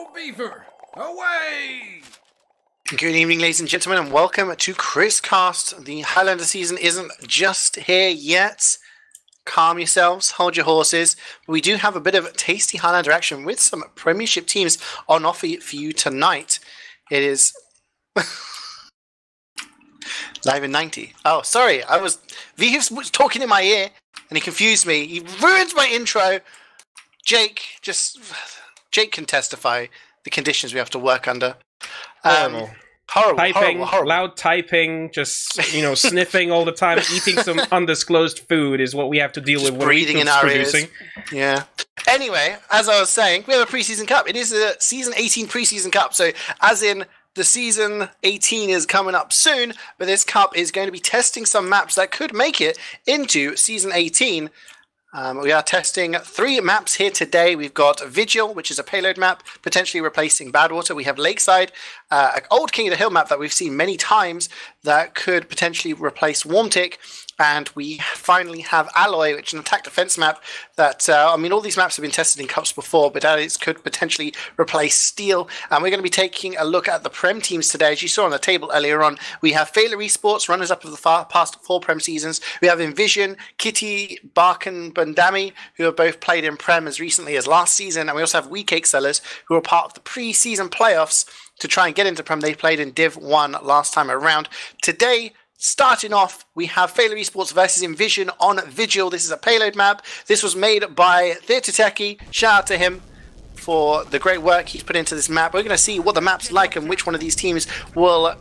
Go Beaver! Away! Good evening, ladies and gentlemen, and welcome to Chris Cast. The Highlander season isn't just here yet. Calm yourselves, hold your horses. We do have a bit of tasty Highlander action with some Premiership teams on offer for you tonight. It is live in 90. Oh, sorry, Wiethoofd was talking in my ear and he confused me. He ruined my intro. Jake can testify the conditions we have to work under. Horrible. Horrible. Loud typing, just sniffing all the time, eating some undisclosed food is what we have to deal with. Breathing in our ears. Yeah. Anyway, as I was saying, we have a preseason cup. It is a season 18 preseason cup. So, as in the season 18 is coming up soon, but this cup is going to be testing some maps that could make it into season 18. We are testing 3 maps here today. We've got Vigil, which is a payload map, potentially replacing Badwater. We have Lakeside, an old King of the Hill map that we've seen many times that could potentially replace Warmtick. And we finally have Alloy, which is an attack defense map that, all these maps have been tested in cups before, but it could potentially replace Steel. And we're going to be taking a look at the Prem teams today. As you saw on the table earlier on, we have Feila eSports, runners-up of the past 4 Prem seasons. We have inVision, Kitty, Bark, and Bundami, who have both played in Prem as recently as last season. And we also have Cake Sellers, who are part of the pre-season playoffs to try and get into Prem. They played in Div 1 last time around. Today, starting off, we have Feila eSports versus inVision on Vigil. This is a payload map. This was made by Theatre Techie. Shout out to him for the great work he's put into this map. We're going to see what the map's like and which one of these teams will,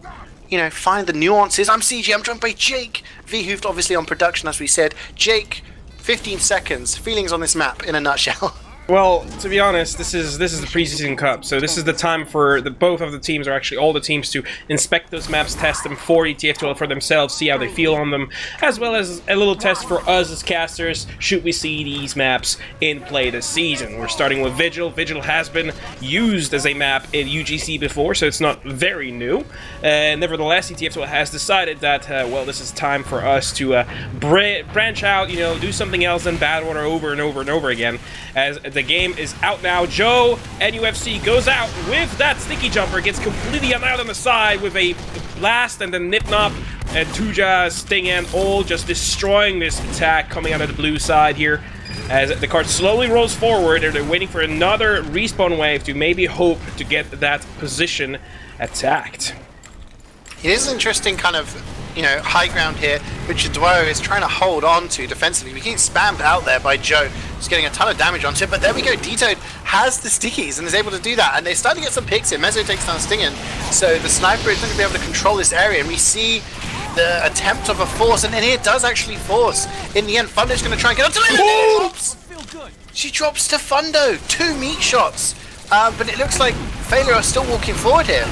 find the nuances. I'm CeeJaey. I'm joined by Jake. Wiethoofd obviously on production, as we said. Jake, 15 seconds. Feelings on this map in a nutshell. Well, to be honest, this is the preseason cup, so this is the time for both of the teams, or actually all the teams, to inspect those maps, test them for ETF2L for themselves, see how they feel on them, as well as a little test for us as casters, should we see these maps in play this season. We're starting with Vigil. Vigil has been used as a map in UGC before, so it's not very new. Nevertheless, ETF2L has decided that, this is time for us to branch out, do something else than Badwater over and over and over again, as the game is out now. Joe NUFC goes out with that sticky jumper, gets completely out on the side with a blast, and then Nipnop and Tuja, Stingan all just destroying this attack coming out of the blue side here. As the card slowly rolls forward, and they're waiting for another respawn wave to maybe hope to get that position attacked. It is an interesting kind of, high ground here, which Dwyer is trying to hold on to defensively. We get spammed out there by Joe. He's getting a ton of damage onto it, but there we go. Detoad has the stickies and is able to do that, and they're starting to get some picks in. Mezzo takes down Stingen, so the sniper is going to be able to control this area, and we see the attempt of a force, and then it does actually force. In the end, Fundo's going to try and get onto it. She drops to Fundo. 2 meat shots, but it looks like Feila are still walking forward here.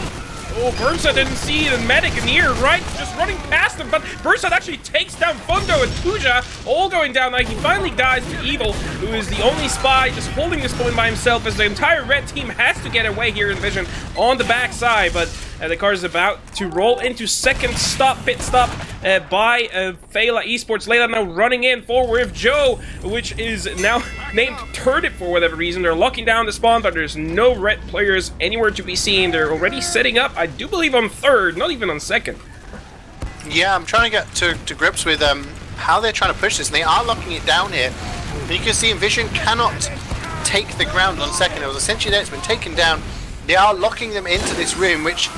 Oh, Burnside didn't see the medic near, right? Just running past him, but Burnside actually takes down Fundo and Tuja, all going down. Like, he finally dies to Evil, who is the only spy just holding this point by himself, as the entire red team has to get away here in Vision on the backside. But the car is about to roll into second pit stop by Feila eSports. Layla now running in forward with Joe, which is now named Turdip for whatever reason. They're locking down the spawn, but there's no red players anywhere to be seen. They're already setting up, I do believe, on third, not even on second. Yeah, I'm trying to get to grips with how they're trying to push this, and they are locking it down here. And you can see inVision cannot take the ground on second. It was essentially there, it's been taken down. They are locking them into this room, which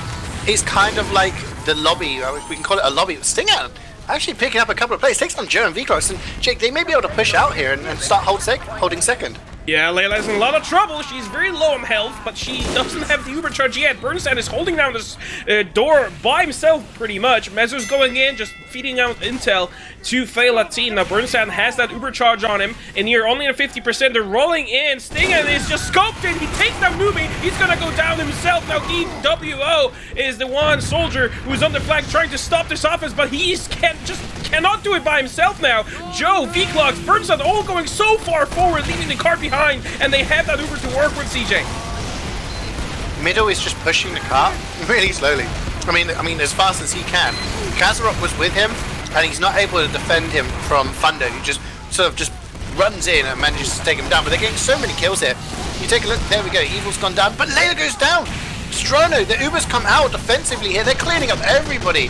is kind of like the lobby. We can call it a lobby. Stingan actually picking up a couple of plays, takes on Joe and Vclox, and Jake, they may be able to push out here and start holding second. Yeah, Layla's in a lot of trouble. She's very low on health, but she doesn't have the Uber charge yet. Bernstein is holding down this door by himself, pretty much. Mezzo's going in, just feeding out intel to Feila team. Now, Bernstein has that Uber charge on him, and here only at 50%. They're rolling in. Stingan is just scoped in. He takes down Newbie. He's gonna go down himself. Now, EWO is the one soldier who's on the flank trying to stop this offense, but he cannot do it by himself now. Joe, Vclox, Bernstein all going so far forward, leaving the car behind, and they have that Uber to work with. CeeJaey. Middle is just pushing the car really slowly. I mean, as fast as he can. Kazarok was with him, and he's not able to defend him from Fundo, who just sort of just runs in and manages to take him down. But they're getting so many kills here. You take a look, there we go, Evil's gone down, but Layla goes down! Strono, the Ubers come out defensively here, they're cleaning up everybody.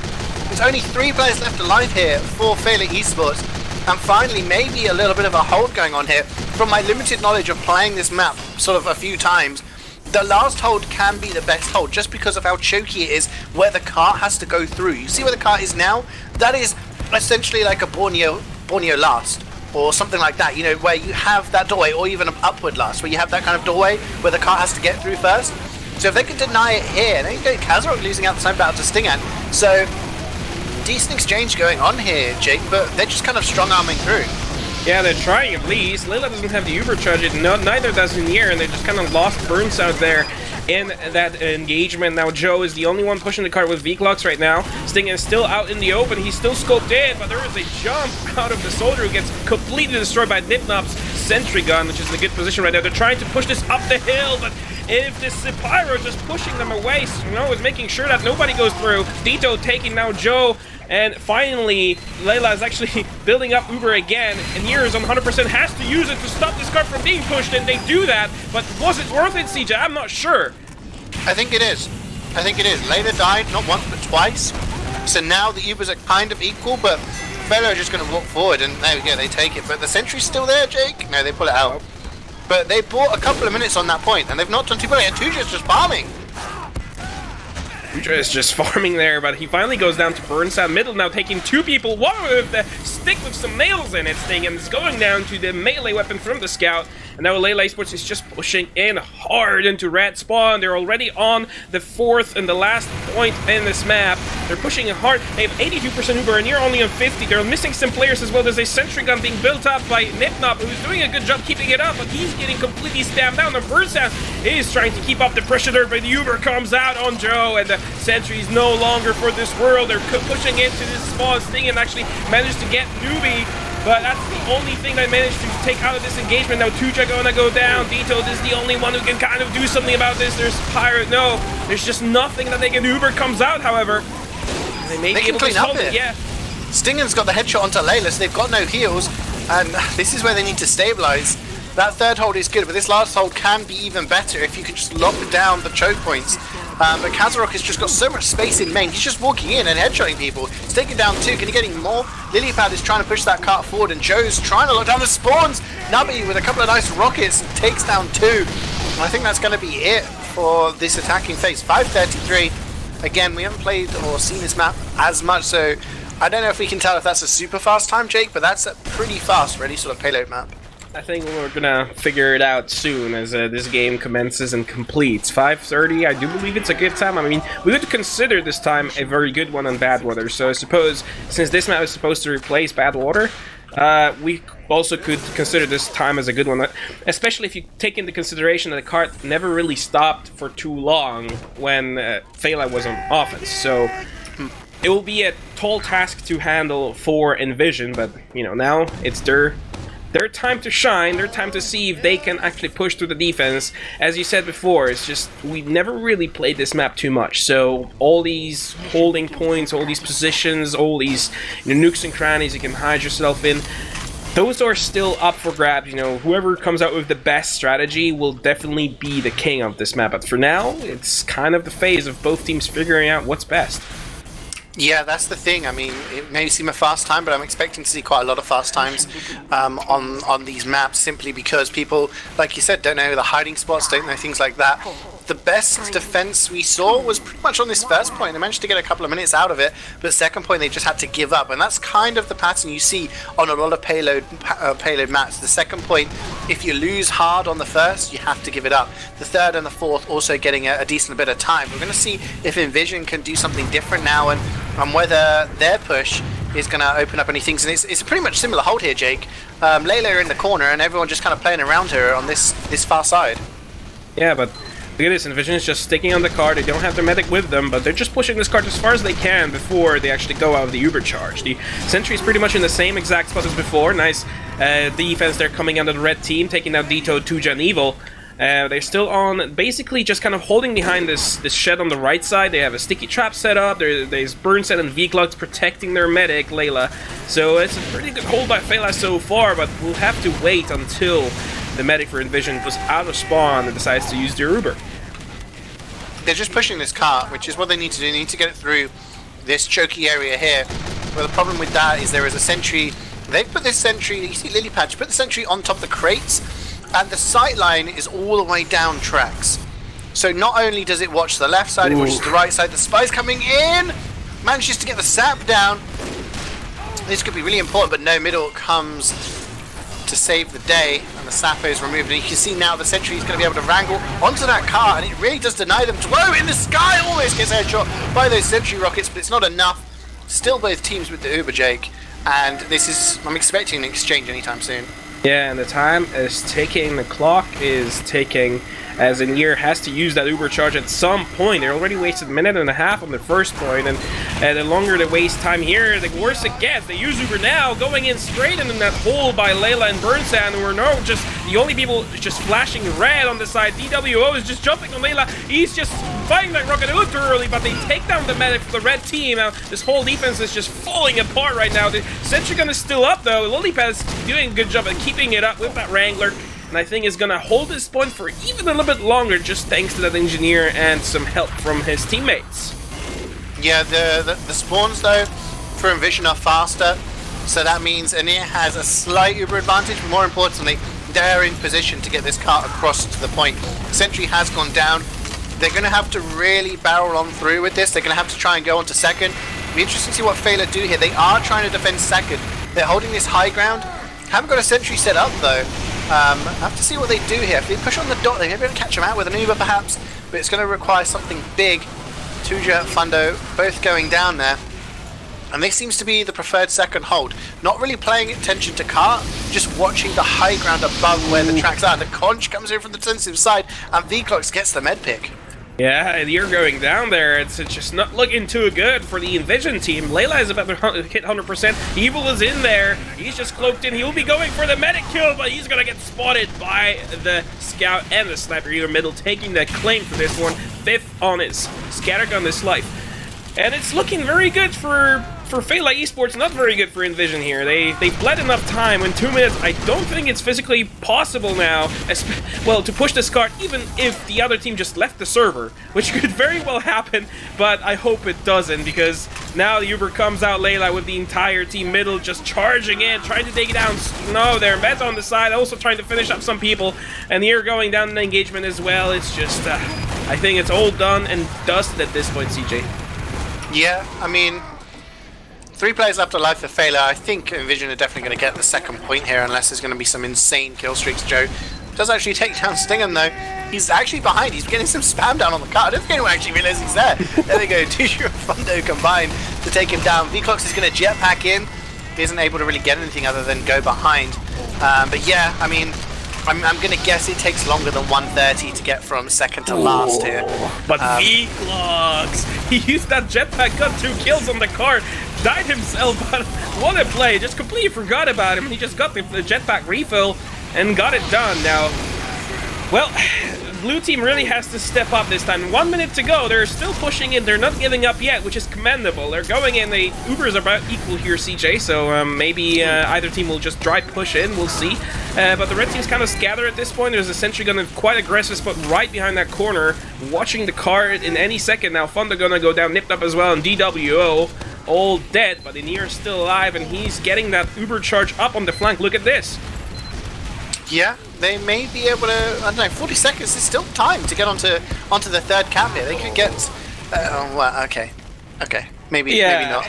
There's only 3 players left alive here for Feila eSports, and finally maybe a little bit of a hold going on here. From my limited knowledge of playing this map sort of a few times, the last hold can be the best hold just because of how choky it is where the cart has to go through. You see where the cart is now? That is essentially like a Borneo last or something like that, you know, where you have that doorway, or even an upward last where you have that kind of doorway where the cart has to get through first. So if they can deny it here, then you get Kazaroc losing out the time battle to Stingan. So decent exchange going on here, Jake, but they're just kind of strong-arming through. Yeah, they're trying at least. Leila doesn't have the Uber charge, neither does Nier, and they just kind of lost burns out there in that engagement. Now Joe is the only one pushing the cart with V-Clocks right now. Stingan is still out in the open, he's still scoped in, but there is a jump out of the soldier who gets completely destroyed by Nipnop's sentry gun, which is in a good position right now. They're trying to push this up the hill, but if this Pyro is just pushing them away, Snow is making sure that nobody goes through. Dito taking now Joe, and finally Layla is actually building up Uber again, and Nier is on 100%, has to use it to stop this cart from being pushed, and they do that, but was it worth it, CeeJaey? I'm not sure. I think it is. I think it is. Layla died not once but twice, so now the Ubers are kind of equal, but Feila are just going to walk forward, and there we go, they take it. But the sentry's still there, Jake? No, they pull it out. But they bought a couple of minutes on that point, and they've not done too bad, and Tuja's just farming. Tuja is just farming there, but he finally goes down to Burnside middle now, taking 2 people, one with the stick with some nails in it, Sting, and it's going down to the melee weapon from the scout. And now Layla eSports is just pushing in hard into red spawn. They're already on the 4th and the last point in this map. They're pushing it hard. They have 82% Uber, and you're only on 50. They're missing some players as well. There's a sentry gun being built up by Nipnop, who's doing a good job keeping it up, but he's getting completely stamped down. The Burnside is trying to keep up the pressure there, but the Uber comes out on Joe, and the sentry is no longer for this world. They're pushing into this spawn. Sting and actually managed to get Newbie, but that's the only thing they managed to take out of this engagement. Now Tuja gonna go down. Dito is the only one who can kind of do something about this. There's Pirate. No, there's just nothing that they can. Uber comes out, however. They may be able to hold it. Yeah. Stingan's got the headshot onto Layla, so they've got no heals, and this is where they need to stabilize. That third hold is good, but this last hold can be even better if you can just lock down the choke points. But Kazaroc has just got so much space in main. He's just walking in and headshotting people. He's taking down 2. Can he get any more? Lilypad is trying to push that cart forward, and Joe's trying to lock down the spawns. Nubby with a couple of nice rockets takes down 2. And I think that's going to be it for this attacking phase. 5:33. Again, we haven't played or seen this map as much, so I don't know if we can tell if that's a super fast time, Jake, but that's a pretty fast, ready sort of payload map. I think we're gonna figure it out soon as this game commences and completes. 5:30, I do believe it's a good time. I mean, we would consider this time a very good one on Badwater, so I suppose since this map is supposed to replace Badwater, we also could consider this time as a good one, especially if you take into consideration that the cart never really stopped for too long when Feila was on offense, so it will be a tall task to handle for inVision, but you know, now it's their time to shine, their time to see if they can actually push through the defense. As you said before, it's just we never really played this map too much, so all these holding points, all these positions, all these nooks and crannies you can hide yourself in, those are still up for grabs. You know, whoever comes out with the best strategy will definitely be the king of this map, but for now, it's kind of the phase of both teams figuring out what's best. Yeah, that's the thing. I mean, it may seem a fast time, but I'm expecting to see quite a lot of fast times on these maps, simply because people, like you said, don't know the hiding spots, don't know things like that. The best defense we saw was pretty much on this first point. They managed to get a couple of minutes out of it, but second point they just had to give up, and that's kind of the pattern you see on a lot of payload maps. The second point, if you lose hard on the first, you have to give it up. The third and the fourth also getting a decent bit of time. We're going to see if inVision can do something different now, and whether their push is going to open up any things. And it's a pretty much similar hold here, Jake. Layla in the corner, and everyone just kind of playing around her on this far side. Yeah, but look at this, inVision is just sticking on the card. They don't have their medic with them, but they're just pushing this card as far as they can before they actually go out of the Uber charge. The sentry is pretty much in the same exact spot as before. Nice defense there coming under the red team, taking out Dito, Tuja, and Evil. They're still on, basically just kind of holding behind this shed on the right side. They have a sticky trap set up. There's Burnset and V-Clogs protecting their medic, Layla. So it's a pretty good hold by Feila so far, but we'll have to wait until the medic for inVision was out of spawn and decides to use their Uber. They're just pushing this cart, which is what they need to do. They need to get it through this choky area here. Well, the problem with that is there is a sentry. They've put this sentry, you see Lily Patch, put the sentry on top of the crates, and the sight line is all the way down tracks. So not only does it watch the left side, it watches the right side. The spy's coming in! Manages to get the sap down. This could be really important, but no, middle comes to save the day, and the Sapo is removed. And you can see now the sentry is going to be able to wrangle onto that car, and it really does deny them. Whoa, in the sky! Almost gets headshot by those sentry rockets, but it's not enough. Still both teams with the Uber, Jake. And this is, I'm expecting an exchange anytime soon. Yeah, and the time is ticking, the clock is ticking, as Nier has to use that Uber charge at some point. They already wasted a minute and a half on the first point, and the longer they waste time here, the worse it gets. They use Uber now, going in straight into that hole by Layla and Burnsand, who are just the only people just flashing red on the side. DWO is just jumping on Layla. He's just fighting that rocket a little too early, but they take down the medic for the red team. Now, this whole defense is just falling apart right now. The sentry gun is still up, though. Lilypad is doing a good job at keeping it up with that Wrangler, and I think is going to hold this point for even a little bit longer, just thanks to that engineer and some help from his teammates. Yeah, the spawns, though, for inVision are faster, so that means Anir has a slight Uber advantage, but more importantly, they're in position to get this cart across to the point. Sentry has gone down. They're going to have to really barrel on through with this. They're going to have to try and go on to second. It'll be interesting to see what Feila do here. They are trying to defend second. They're holding this high ground. Haven't got a sentry set up, though. Have to see what they do here. If they push on the dot, they may be able to catch them out with an Uber, perhaps, but it's going to require something big. TF2 Fundo both going down there. And this seems to be the preferred second hold. Not really paying attention to cart, just watching the high ground above where the tracks are. The conch comes in from the defensive side, and VClox gets the med pick. Yeah, you're going down there. It's just not looking too good for the inVision team. Layla is about to hit 100%. Evil is in there. He's just cloaked in. He'll be going for the medic kill, but he's going to get spotted by the scout and the sniper here middle, taking the claim for this one. 5th on his scattergun this life. And it's looking very good for Feila eSports, not very good for inVision here. They've bled enough time. In 2 minutes, I don't think it's physically possible now, to push this cart, even if the other team just left the server, which could very well happen, but I hope it doesn't, because now the Uber comes out, Layla, with the entire team middle just charging in, trying to take it down. No, they're Met on the side, also trying to finish up some people, and here going down in the engagement as well. It's just, I think it's all done and dusted at this point, CeeJaey. Yeah, I mean, 3 players left alive for Feila. I think inVision are definitely going to get the second point here, unless there's going to be some insane kill streaks. Joe does actually take down Stingham, though. He's actually behind. He's getting some spam down on the cart. I don't think anyone actually realizes he's there. There they go. TF2 and Fundo combined to take him down. VClox is going to jetpack in. He isn't able to really get anything other than go behind. But yeah, I mean, I'm going to guess it takes longer than 1:30 to get from second to last here. But VClox, he used that jetpack, got 2 kills on the cart, died himself, but what a play. Just completely forgot about him. He just got the jetpack refill and got it done. Now, well, blue team really has to step up this time. 1 minute to go. They're still pushing in. They're not giving up yet, which is commendable. They're going in. The Ubers are about equal here, CeeJaey, so maybe either team will just dry push in. We'll see. But the red team's kind of scattered at this point. There's a sentry gun quite aggressive spot right behind that corner, watching the cart in any second now. Fundo gonna go down, nipped up as well, and DWO all dead, but Anir is still alive, and he's getting that Uber charge up on the flank. Look at this. Yeah, they may be able to, I don't know, 40 seconds is still time to get onto the third cap here. They could get, well, okay, maybe not.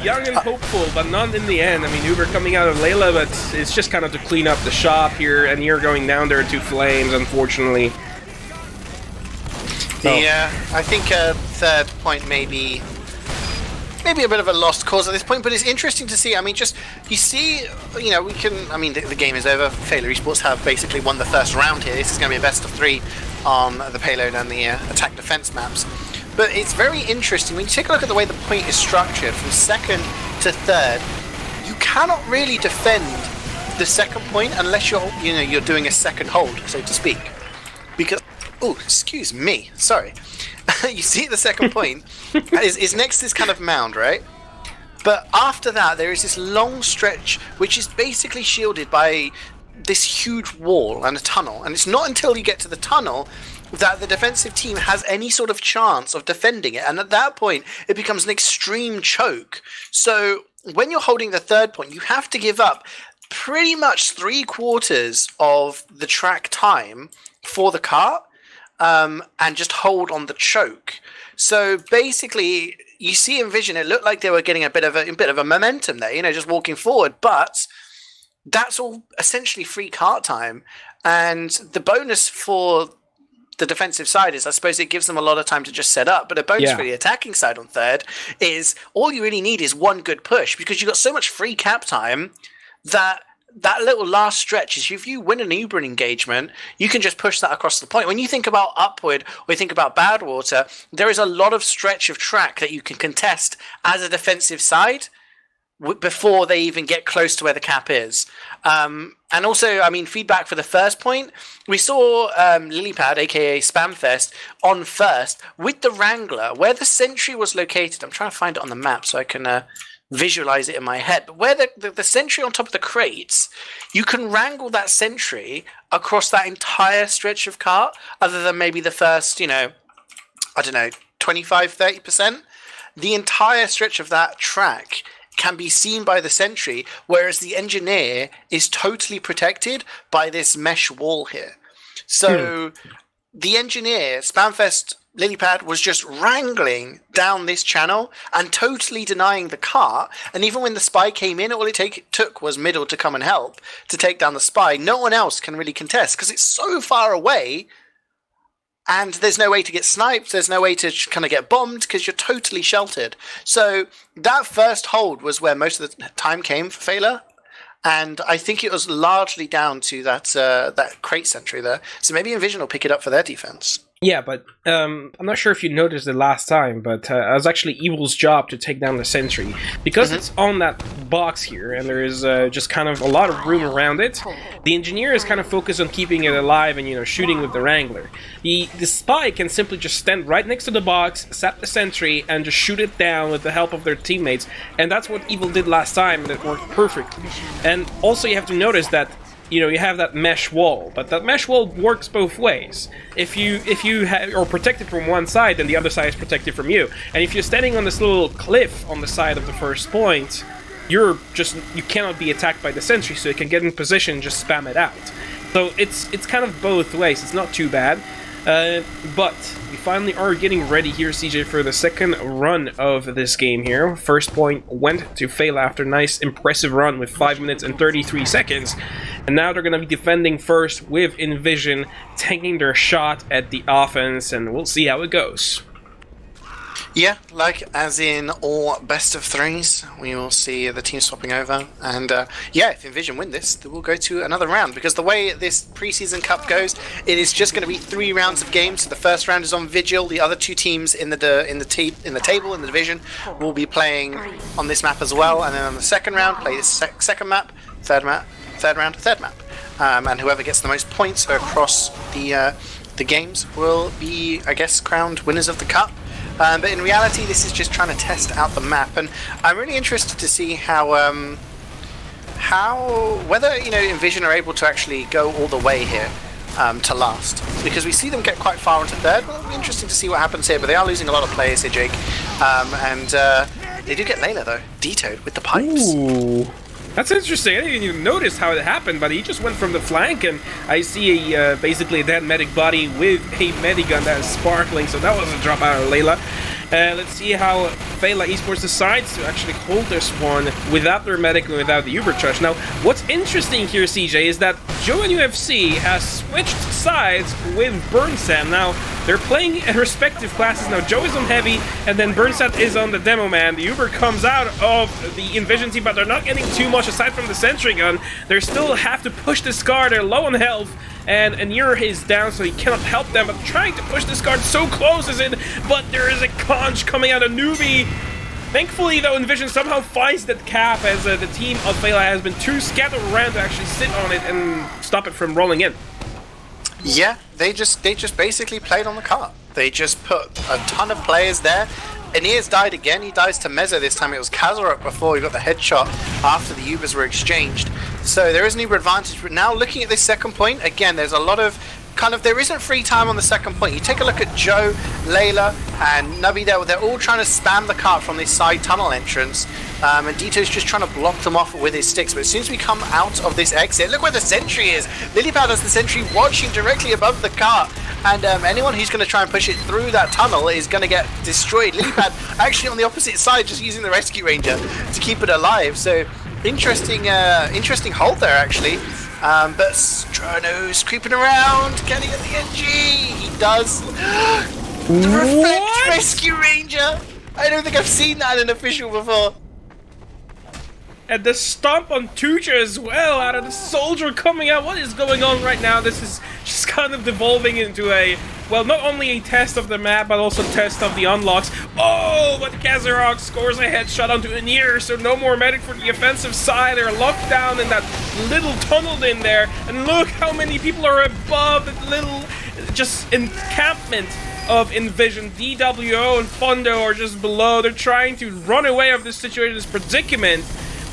Young and hopeful, but not in the end. I mean, Uber coming out of Layla, but it's just kind of to clean up the shop here, and you're going down there to flames, unfortunately. Yeah, I think third point maybe a bit of a lost cause at this point, but it's interesting to see. I mean, just, you see, you know, we can, I mean, the game is over. Feila eSports have basically won the first round here. This is going to be a best of 3 on the payload and the attack defense maps. But it's very interesting. When you take a look at the way the point is structured, from second to third, you cannot really defend the second point unless you're doing a second hold, so to speak. Because, oh, excuse me, sorry. You see the second point is next to this kind of mound, right? But after that, there is this long stretch which is basically shielded by this huge wall and a tunnel, and it's not until you get to the tunnel that the defensive team has any sort of chance of defending it, and at that point it becomes an extreme choke. So when you're holding the third point, you have to give up pretty much 3/4 of the track time for the cart, and just hold on the choke. So basically, you see inVision, it looked like they were getting a bit of a momentum there, just walking forward, but that's all essentially free cart time. And the bonus for the defensive side is, I suppose, it gives them a lot of time to just set up. But a bonus for the attacking side on third is all you really need is one good push, because you've got so much free cap time that little last stretch is, if you win an Uber engagement, you can just push that across the point. When you think about Upward or you think about Badwater, there is a lot of stretch of track that you can contest as a defensive side before they even get close to where the cap is. And also, I mean, feedback for the first point, we saw Lilypad, aka Spamfest, on first with the Wrangler, where the sentry was located. I'm trying to find it on the map so I can visualize it in my head. But where the sentry on top of the crates, you can wrangle that sentry across that entire stretch of cart, other than maybe the first, 25-30%. The entire stretch of that track can be seen by the sentry, whereas the engineer is totally protected by this mesh wall here. So the engineer, Spamfest Lilypad, was just wrangling down this channel and totally denying the cart. And even when the spy came in, all it took was Middle to come and help to take down the spy. No one else can really contest because it's so far away. And there's no way to get sniped, there's no way to kind of get bombed, because you're totally sheltered. So that first hold was where most of the time came for Feila. And I think it was largely down to that crate sentry there. So maybe inVision will pick it up for their defense. Yeah, but I'm not sure if you noticed it last time, but it was actually Evil's job to take down the sentry. Because it's on that box here, and there is just kind of a lot of room around it, the engineer is kind of focused on keeping it alive and, shooting with the Wrangler. The spy can simply just stand right next to the box, sap the sentry, and just shoot it down with the help of their teammates. And that's what Evil did last time, and it worked perfectly. And also you have to notice that you have that mesh wall, but that mesh wall works both ways. If you are protected from one side, then the other side is protected from you. And if you're standing on this little cliff on the side of the first point, you cannot be attacked by the sentry, so you can get in position and just spam it out. So it's kind of both ways. It's not too bad. But we finally are getting ready here, CeeJaey, for the second run of this game here. First point went to Feila after a nice, impressive run with 5 minutes and 33 seconds. And now they're going to be defending first with inVision, taking their shot at the offense, and we'll see how it goes. Yeah, like as in all best of threes, we will see the team swapping over. And yeah, if inVision win this, they will go to another round. Because the way this preseason cup goes, it is just going to be 3 rounds of games. So the first round is on Vigil. The other 2 teams in the table in the division will be playing on this map as well. And then on the second round, play this second map, third round, third map. And whoever gets the most points across the games will be, I guess, crowned winners of the cup. But in reality, this is just trying to test out the map, and I'm really interested to see whether inVision are able to actually go all the way here to last, because we see them get quite far into third. Well, it'll be interesting to see what happens here, but they are losing a lot of players here, Jake, and they do get Layla though, vetoed with the pipes. Ooh. That's interesting. I didn't even notice how it happened, but he just went from the flank, and I see basically a dead medic body with a medigun that is sparkling, so that was a drop out of Layla. Let's see how Feila eSports decides to actually hold their spawn without their medic and without the Uber charge. Now, what's interesting here, CeeJaey, is that Joe and UFC has switched sides with Burnsam. Now, they're playing respective classes. Now, Joe is on heavy, and then Burnsat is on the demo man. The Uber comes out of the inVision team, but they're not getting too much aside from the sentry gun. They still have to push this guard. They're low on health, and Anir is down, so he cannot help them. But trying to push this guard so close is it, but there is a conch coming out of Newbie. Thankfully, though, inVision somehow finds that cap, as the team of Feila has been too scattered around to actually sit on it and stop it from rolling in. Yeah, they just basically played on the cart. They just put a ton of players there. Aeneas died again. He dies to Mezzo this time. It was Kazarok before. He got the headshot after the Ubers were exchanged. So there is an Uber advantage. But now looking at this second point, again, there's a lot of there isn't free time on the second point. You take a look at Joe, Layla, and Nubby there. They're all trying to spam the cart from this side tunnel entrance. And Dito's just trying to block them off with his sticks. But as soon as we come out of this exit, look where the sentry is. Lilypad has the sentry watching directly above the cart. And anyone who's going to try and push it through that tunnel is going to get destroyed. Lilypad actually on the opposite side, just using the rescue ranger to keep it alive. So interesting hold there, actually. But Strono's creeping around. Can he get the NG? He does. The Reflect Rescue Ranger. I don't think I've seen that in an official before. And the stomp on Tuja as well, out of the soldier coming out. What is going on right now? This is just kind of devolving into a, well, not only a test of the map, but also a test of the unlocks. Oh, but Kazarok scores a headshot onto Aeneas, so no more medic for the offensive side. They're locked down in that little tunnel in there. And look how many people are above the little, just encampment of inVision. DWO and Fondo are just below. They're trying to run away of this situation, this predicament.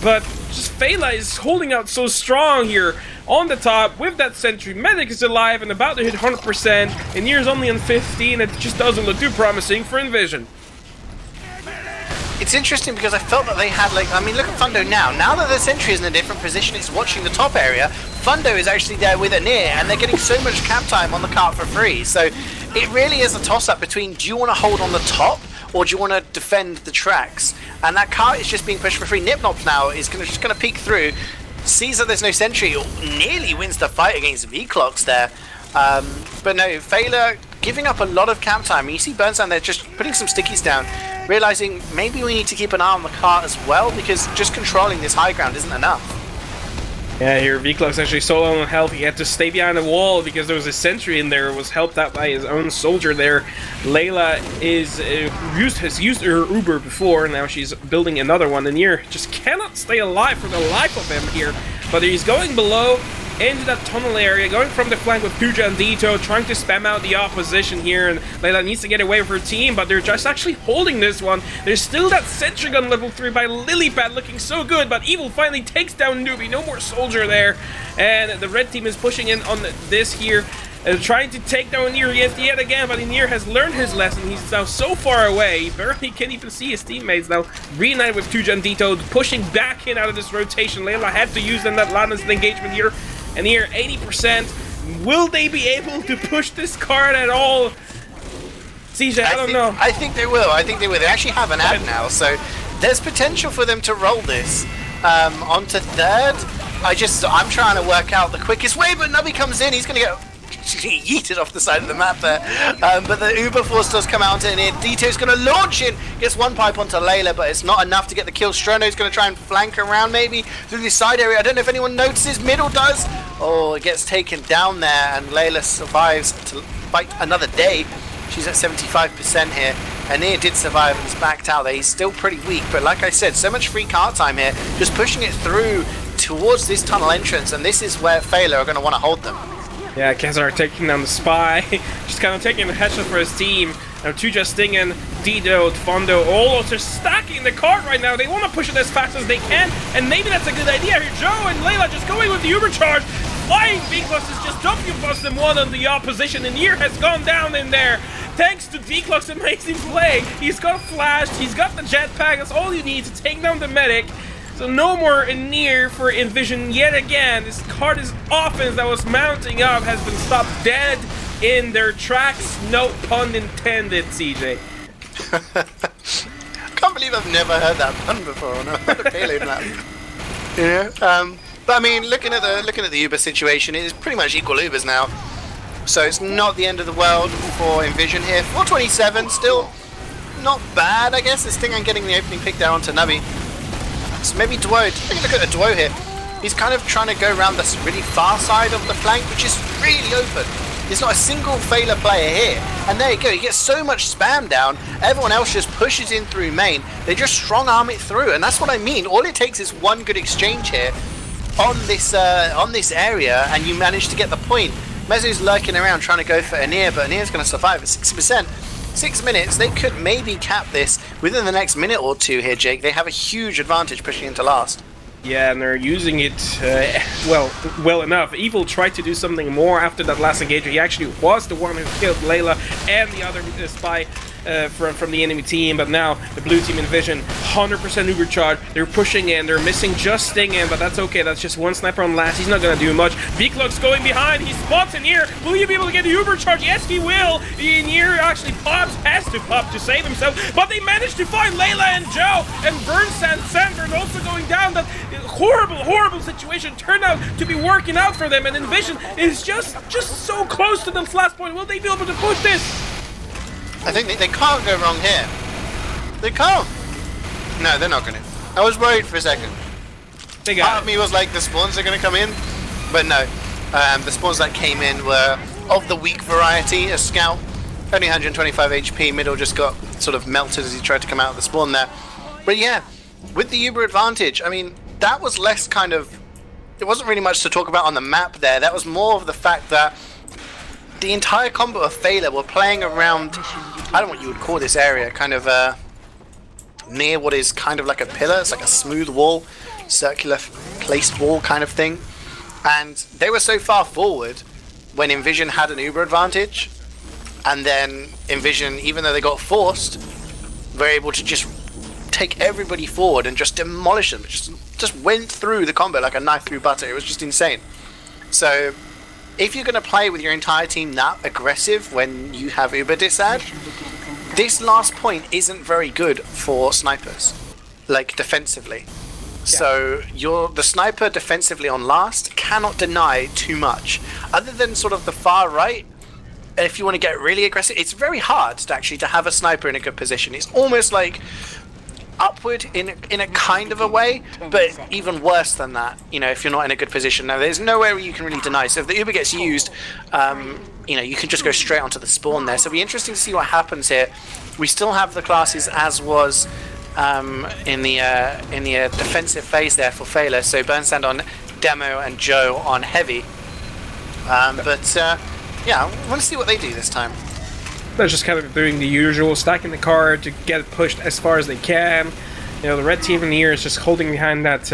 But just Feila is holding out so strong here on the top with that sentry. Medic is alive and about to hit 100%. And Nier's only on 15. It just doesn't look too promising for inVision. It's interesting because I felt that they had, like, I mean, look at Fundo now. Now that the sentry is in a different position, it's watching the top area. Fundo is actually there with Aeneas, and they're getting so much cap time on the cart for free. So it really is a toss-up between, do you want to hold on the top, or do you want to defend the tracks? And that cart is just being pushed for free. Nipnops now is just going to peek through, sees that there's no sentry, nearly wins the fight against V-Clocks there. But no, Feila giving up a lot of camp time. You see Burnstown there just putting some stickies down, realizing maybe we need to keep an eye on the cart as well, because just controlling this high ground isn't enough. Yeah, here V-Clocks actually so low on health, he had to stay behind the wall because there was a sentry in there, was helped out by his own soldier there. Layla has used her Uber before, now she's building another one, and Nier just cannot stay alive for the life of him here. But he's going below into that tunnel area, going from the flank with Tuja and Dito, trying to spam out the opposition here, and Layla needs to get away with her team, but they're just actually holding this one. There's still that sentry gun level 3 by Lilypad looking so good, but Evil finally takes down Newbie, no more soldier there, and the red team is pushing in on this here, trying to take down Nier yet again, but Nier has learned his lesson. He's now so far away, he barely can even see his teammates now. Reunited with Tuja and Dito, pushing back in out of this rotation. Layla had to use them that last engagement here. And here, 80%. Will they be able to push this card at all? CeeJaey, I don't know. I think they will. I think they will. They actually have an ad now, so there's potential for them to roll this onto third. I'm trying to work out the quickest way, but Nubby comes in. He's going to get yeeted off the side of the map there. But the Uber Force does come out, and Dito's going to launch in. Gets one pipe onto Layla, but it's not enough to get the kill. Strono's going to try and flank around maybe through this side area. I don't know if anyone notices. Middle does. Oh, it gets taken down there, and Layla survives to fight another day. She's at 75% here. Aeneas did survive and is backed out there. He's still pretty weak, but like I said, so much free cart time here. Just pushing it through towards this tunnel entrance, and this is where Feila are going to want to hold them. Yeah, Kazar taking down the spy, just kind of taking the headshot for his team. Now Tuja stinging, Dido, Fondo, all just stacking the cart right now. They want to push it as fast as they can, and maybe that's a good idea here. Joe and Layla just going with the Uber charge. Flying V-Clocks is just W+1 on the opposition, and Nier has gone down in there. Thanks to V-Clocks' amazing play. He's got Flash, he's got the jetpack, that's all you need to take down the medic. So no more Nier for inVision yet again. This Card's offense that was mounting up has been stopped dead in their tracks. No pun intended, CeeJaey. I can't believe I've never heard that pun before on a payload map. Yeah. But I mean, looking at the Uber situation, it is pretty much equal Ubers now. So it's not the end of the world for inVision here. 427, still not bad, I guess. This thing I'm getting the opening pick there onto Nubby. So maybe Duo, take a look at the Duo here. He's kind of trying to go around this really far side of the flank, which is really open. There's not a single Feila player here. And there you go, he gets so much spam down, everyone else just pushes in through main. They just strong arm it through, and that's what I mean. All it takes is one good exchange here on this area, and you manage to get the point. Mezzo's lurking around trying to go for Aeneas, but Aeneas going to survive at 60%. 6 minutes. They could maybe cap this within the next minute or two here, Jake. They have a huge advantage pushing into last. Yeah, and they're using it well enough. Evil tried to do something more after that last engagement. He actually was the one who killed Layla and the other spy from the enemy team, but now the blue team inVision 100% uber charge. They're pushing in, they're missing just Sting in, but that's okay. That's just one sniper on last. He's not gonna do much. Beaklog's going behind. He spots in here. Will he be able to get the uber charge? Yes, he will. In here actually pops, has to pop to save himself, but they managed to find Layla and Joe, and Sandburn also going down. That horrible situation turned out to be working out for them, and inVision is just so close to this last point. Will they be able to push this? I think they can't go wrong here. They can't. No, they're not going to. I was worried for a second. Part of me was like, the spawns are going to come in, but no. The spawns that came in were of the weak variety. A scout, only 125 HP. Middle just got sort of melted as he tried to come out of the spawn there. But yeah, with the uber advantage, I mean, that was less kind of... There wasn't really much to talk about on the map there. That was more of the fact that the entire combo of Feila were playing around, I don't know what you would call this area, kind of near what is kind of like a pillar. It's like a smooth wall, circular placed wall kind of thing. And they were so far forward when inVision had an uber advantage, and then inVision, even though they got forced, were able to just take everybody forward and just demolish them. Just went through the combo like a knife through butter. It was just insane. So if you're going to play with your entire team that aggressive when you have uber disad, this last point isn't very good for snipers, like defensively. Yeah. So the sniper defensively on last cannot deny too much. Other than sort of the far right, and if you want to get really aggressive, it's very hard to actually to have a sniper in a good position. It's almost like upward in a kind of a way, but even worse than that, you know, if you're not in a good position. Now, there's nowhere where you can really deny. So if the uber gets used, you know, you can just go straight onto the spawn there. So it'll be interesting to see what happens here. We still have the classes as was in the defensive phase there for Feila. So Burnsand on demo and Joe on heavy. Yeah, I want to see what they do this time. They're just kind of doing the usual, stacking the card to get it pushed as far as they can. You know, the red team in here is just holding behind that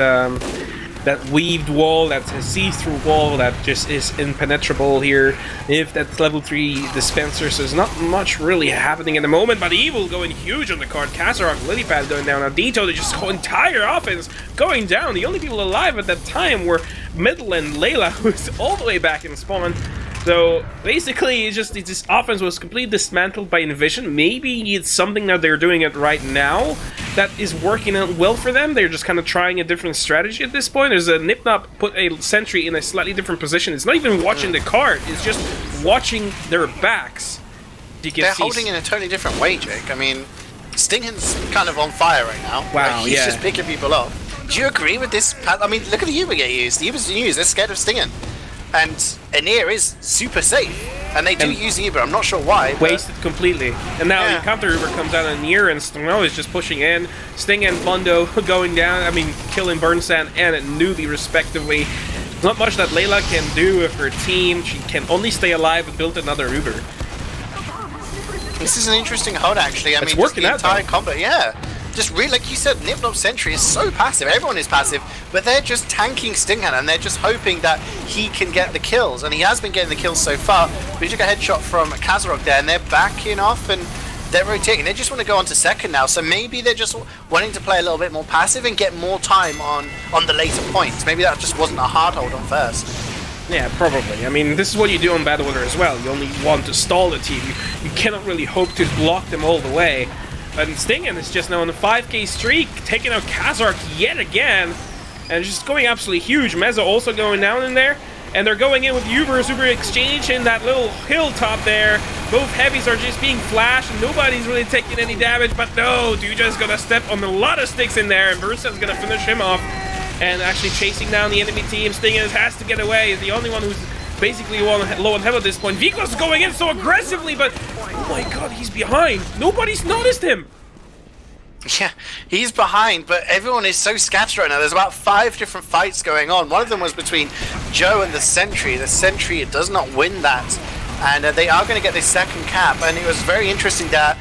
that weaved wall, that see-through wall that just is impenetrable here. If that's level 3 dispenser, so there's not much really happening at the moment, but Evil going huge on the card. Kazarok, Lilypad going down. Now Dito, they just entire offense going down. The only people alive at that time were Middle and Layla, who's all the way back in spawn. So basically, this offense was completely dismantled by inVision. Maybe it's something that they're doing it right now that is working out well for them. They're just kind of trying a different strategy at this point. There's a Nipnop put a sentry in a slightly different position. It's not even watching the card. It's just watching their backs. They're holding in a totally different way, Jake. I mean, Stinghan's kind of on fire right now. Wow, like, he's just picking people up. Do you agree with this? I mean, look at the Uber get used. The Uber's used. They're scared of Stinghan. And Anir is super safe, and they do use Uber. I'm not sure why. Wasted completely. And now the counter Uber comes out on Anir, and Snow is just pushing in. Sting and Bundo going down. I mean, killing Burnsand and Newbie respectively. Not much that Layla can do with her team. She can only stay alive and build another Uber. This is an interesting hold, actually. I mean, working the out, entire combo, yeah. Just really, like you said, Nipnop's sentry is so passive. Everyone is passive, but they're just tanking Stinghan, and they're just hoping that he can get the kills. And he has been getting the kills so far. But he took a headshot from Kazarok there, and they're backing off, and they're rotating. They just want to go on to second now, so maybe they're just wanting to play a little bit more passive and get more time on the later points. Maybe that just wasn't a hard hold on first. Yeah, probably. I mean, this is what you do on Battle Order as well. You only want to stall the team. You cannot really hope to block them all the way. And Stinghan is just now on a 5k streak, taking out Kazark yet again, and just going absolutely huge. Meza also going down in there, and they're going in with Uber exchange in that little hilltop there. Both heavies are just being flashed, and nobody's really taking any damage, but no, Duja's gonna step on a lot of sticks in there, and Burstad's gonna finish him off, and actually chasing down the enemy team. Stinghan has to get away. He's the only one who's basically low on health at this point. Vikos is going in so aggressively, but oh my god, he's behind. Nobody's noticed him. Yeah, he's behind, but everyone is so scattered right now. There's about 5 different fights going on. One of them was between Joe and the Sentry. The Sentry does not win that and they are going to get this second cap. And it was very interesting that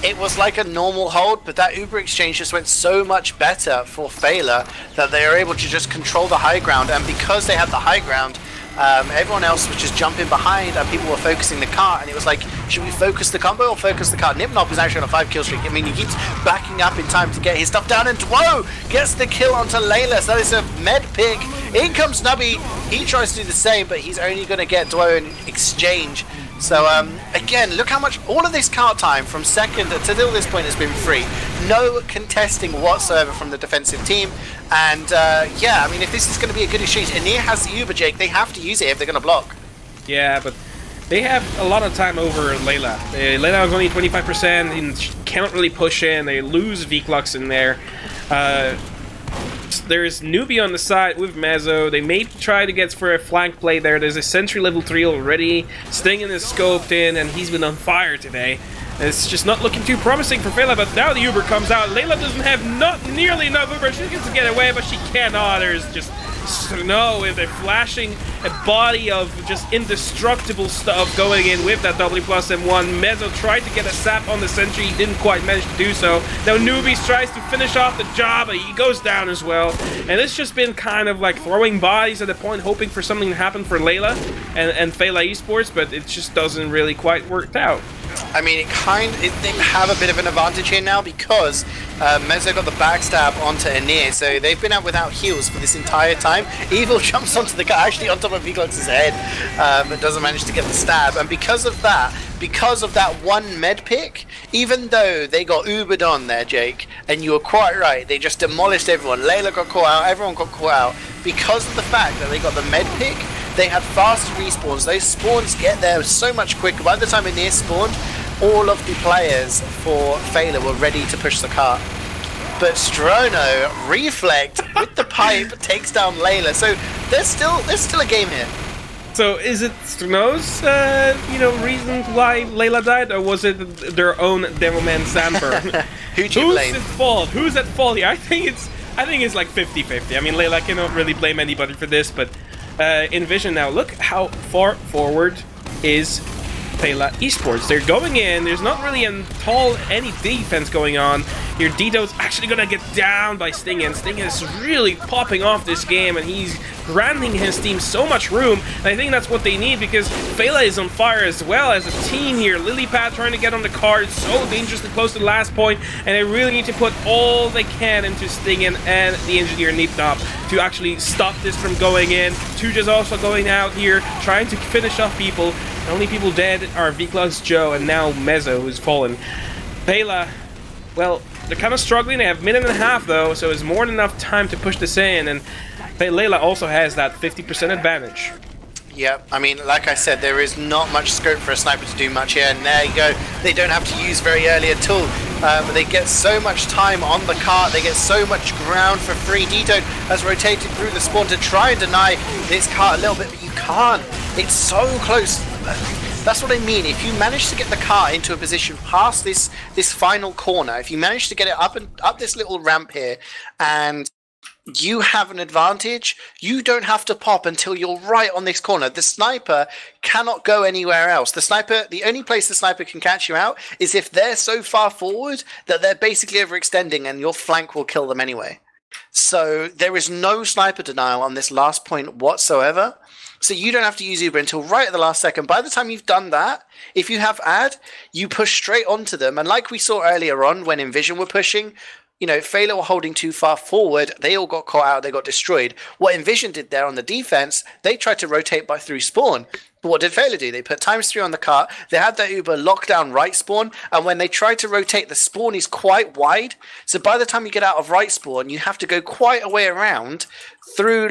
it was like a normal hold, but that Uber exchange just went so much better for Feila that they were able to just control the high ground. And because they had the high ground, everyone else was just jumping behind and people were focusing the cart, and it was like, should we focus the combo or focus the cart? Nipnop is actually on a 5 kill streak. I mean, he keeps backing up in time to get his stuff down, and Dwo gets the kill onto Layla. So that is a med pick. In comes Nubby. He tries to do the same, but he's only going to get Dwo in exchange. So again, look how much all of this cart time from second to till this point has been free. No contesting whatsoever from the defensive team. And yeah, I mean, if this is going to be a good exchange, Anir has the Uber, Jake. They have to use it if they're going to block. Yeah, but they have a lot of time over Layla. Layla is only 25% and she cannot really push in. They lose Vklux in there. There's Newbie on the side with Mezzo. They may try to get for a flank play there. There's a Sentry level 3 already. Stingin is scoped in, and he's been on fire today. It's just not looking too promising for Feila, but now the Uber comes out. Layla doesn't have not nearly enough Uber. She gets to get away, but she cannot. There's just snow with a flashing a body of just indestructible stuff going in with that W plus M1. Mezzo tried to get a sap on the Sentry. He didn't quite manage to do so. Now Newbies tries to finish off the job, but he goes down as well. And it's just been kind of like throwing bodies at the point, hoping for something to happen for Layla and Feila eSports, but it just doesn't really quite work out. I mean, they have a bit of an advantage here now because Mezzo got the backstab onto Anir, so they've been out without heals for this entire time. Evil jumps onto the guy, actually on top of Vklux's head, but doesn't manage to get the stab. And because of that one med pick, even though they got Ubered on there, Jake, and you were quite right, they just demolished everyone. Layla got caught out, everyone got caught out. Because of the fact that they got the med pick, they had fast respawns. Those spawns get there so much quicker. By the time Anir spawned, all of the players for Feila were ready to push the cart. But Strono, Reflect with the pipe, takes down Layla. So there's still a game here. So is it Strono's reasons why Layla died, or was it their own Devilman Sandburn? Who's at fault? Who's at fault here? I think it's like 50-50. I mean, Layla cannot really blame anybody for this, but inVision now, look how far forward is Feila eSports. They're going in, there's not really any defense going on. Your Dito's actually gonna get down by Stingin. Stingin is really popping off this game, and he's granting his team so much room, and I think that's what they need, because Feila is on fire as well as a team here. Lilypad trying to get on the card, so dangerously close to the last point, and they really need to put all they can into Stingin and the engineer Nipnop to actually stop this from going in. TF2's also going out here, trying to finish off people. The only people dead are Vklux, Joe, and now Mezzo, who's fallen. Feila, well, they're kind of struggling. They have a minute and a half, though, so it's more than enough time to push this in, and Layla also has that 50% advantage. Yeah, I mean, like I said, there is not much scope for a sniper to do much here, and there you go. They don't have to use very early at all. But they get so much time on the cart, they get so much ground for free. Dito has rotated through the spawn to try and deny this cart a little bit, but you can't. It's so close. That's what I mean. If you manage to get the car into a position past this final corner, if you manage to get it up this little ramp here, and you have an advantage, you don't have to pop until you're right on this corner. The sniper cannot go anywhere else. The only place the sniper can catch you out is if they're so far forward that they're basically overextending, and your flank will kill them anyway. So there is no sniper denial on this last point whatsoever. So you don't have to use Uber until right at the last second. By the time you've done that, if you have ad, you push straight onto them. And like we saw earlier on when inVision were pushing, Feila were holding too far forward. They all got caught out. They got destroyed. What inVision did there on the defense, they tried to rotate through spawn. But what did Feila do? They put ×3 on the cart. They had their Uber lock down right spawn. And when they tried to rotate, the spawn is quite wide. So by the time you get out of right spawn, you have to go quite a way around through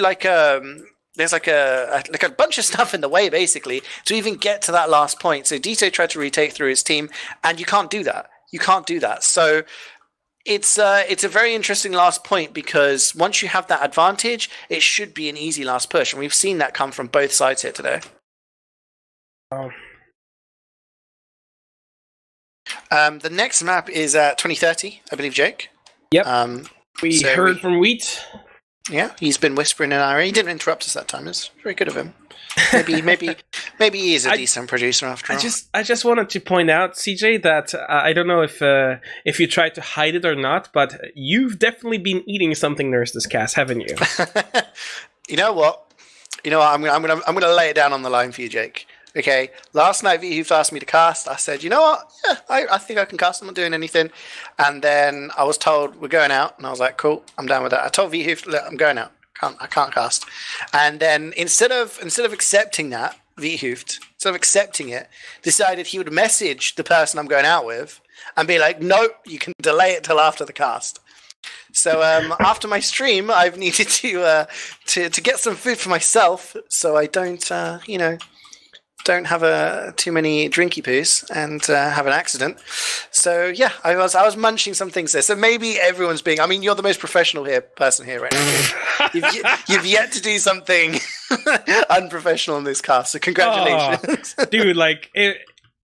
there's like a bunch of stuff in the way, basically, to even get to that last point. So Dito tried to retake through his team, and you can't do that. You can't do that. So it's a very interesting last point, because once you have that advantage, it should be an easy last push, and we've seen that come from both sides here today. The next map is 2030, I believe, Jake. Yep. We heard from Wiet. Yeah, he's been whispering in our ear. He didn't interrupt us that time. It's very good of him. Maybe he is a decent producer after all. I just wanted to point out, CeeJaey, that I don't know if you tried to hide it or not, but you've definitely been eating something during this cast, haven't you? You know what? I'm gonna lay it down on the line for you, Jake. Okay. Last night, Wiethoofd asked me to cast. I said, you know what? Yeah, I think I can cast. I'm not doing anything. And then I was told we're going out, and I was like, cool, I'm down with that. I told Wiethoofd, look, I'm going out. I can't cast. And then instead of accepting that, Wiethoofd, instead of accepting it, decided he would message the person I'm going out with and be like, nope, you can delay it till after the cast. So after my stream, I've needed to get some food for myself, so I don't don't have too many drinky poos and have an accident. So yeah, I was munching some things there. So maybe everyone's being. I mean, you're the most professional person here right now. You've yet to do something unprofessional in this cast. So congratulations, dude.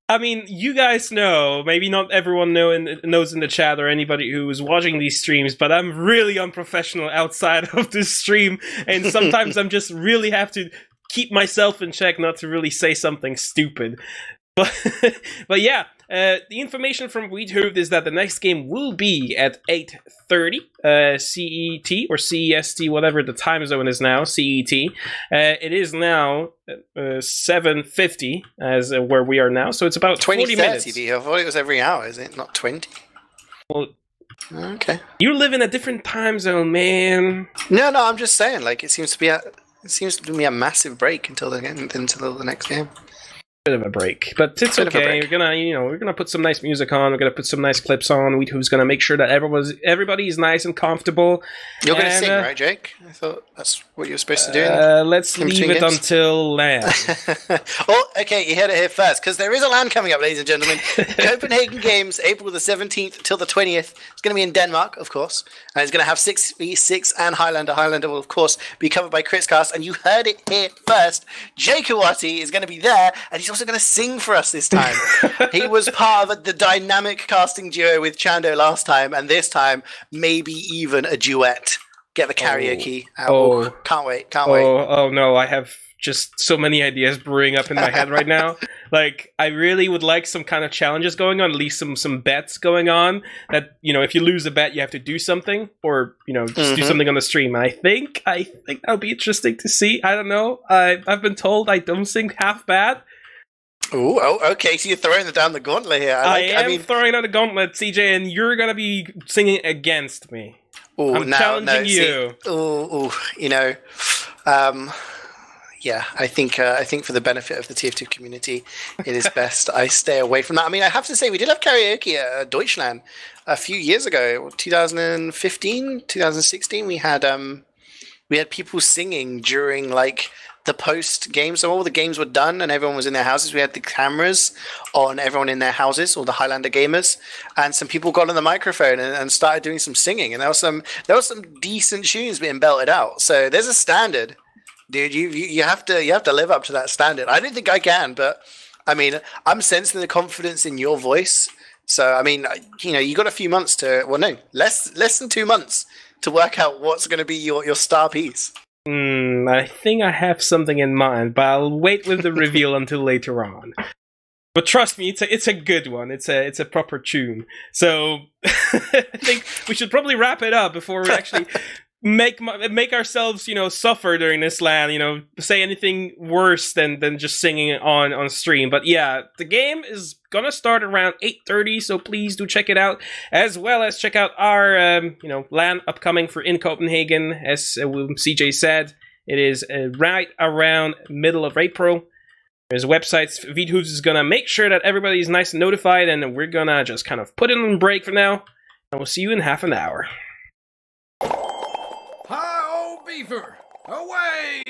I mean, you guys know, maybe not everyone knows in the chat or anybody who is watching these streams, but I'm really unprofessional outside of this stream, and sometimes I'm just really have to keep myself in check not to really say something stupid. But yeah, the information from Wiethoofd is that the next game will be at 8:30 CET or CEST, whatever the time zone is now, CET. It is now 7:50 as where we are now, so it's about 20 minutes. I thought it was every hour, is it? Not 20? Well, okay. You live in a different time zone, man. No, I'm just saying, like, it seems to be a massive break until the next game. Bit of a break, but it's okay. We're gonna put some nice music on. We're gonna put some nice clips on. Wiethoofd's gonna make sure that everybody is nice and comfortable. You're gonna sing, right, Jake? I thought that's what you were supposed to do. Let's leave it until LAN. Oh, okay, you heard it here first, because there is a LAN coming up, ladies and gentlemen. Copenhagen Games, April the 17th till the 20th. It's going to be in Denmark, of course, and it's going to have 6v6 and Highlander. Highlander will, of course, be covered by Kritzcast, and you heard it here first. Jakeowaty is going to be there, and he's also going to sing for us this time. He was part of the dynamic casting duo with Chando last time, and this time, maybe even a duet. Get the karaoke out. Oh, can't wait. Oh no, I have just so many ideas brewing up in my head right now. Like, I really would like some kind of challenges going on, at least some bets going on that, if you lose a bet, you have to do something, or, just do something on the stream. And I think that would be interesting to see. I don't know. I've been told I don't sing half bad. Oh, okay. So you're throwing down the gauntlet here. I am throwing down the gauntlet, CeeJaey, and you're going to be singing against me. Ooh, I'm challenging you. Yeah, I think for the benefit of the TF2 community, it is best I stay away from that. I mean, I have to say, we did have karaoke at Deutschland a few years ago, 2015, 2016. We had people singing during, like, the post game. So all the games were done and everyone was in their houses. We had the cameras on everyone in their houses, all the Highlander gamers, and some people got on the microphone and started doing some singing, and there was some decent tunes being belted out. So there's a standard. Dude, you have to live up to that standard. I don't think I can, but I mean, I'm sensing the confidence in your voice. So I mean, you got a few months to, well, no, less than 2 months to work out what's going to be your star piece. I think I have something in mind, but I'll wait with the reveal until later on. But trust me, it's a good one. It's a proper tune. So I think we should probably wrap it up before we actually make ourselves, suffer during this LAN, say anything worse than just singing it on stream. But yeah, the game is gonna start around 8:30, so please do check it out, as well as check out our LAN upcoming for in Copenhagen. As CeeJaey said, it is right around middle of April. There's websites. Wiethoofd is gonna make sure that everybody's nice and notified, and we're gonna just kind of put it on break for now, and we'll see you in half an hour. Hi, old beaver! Away!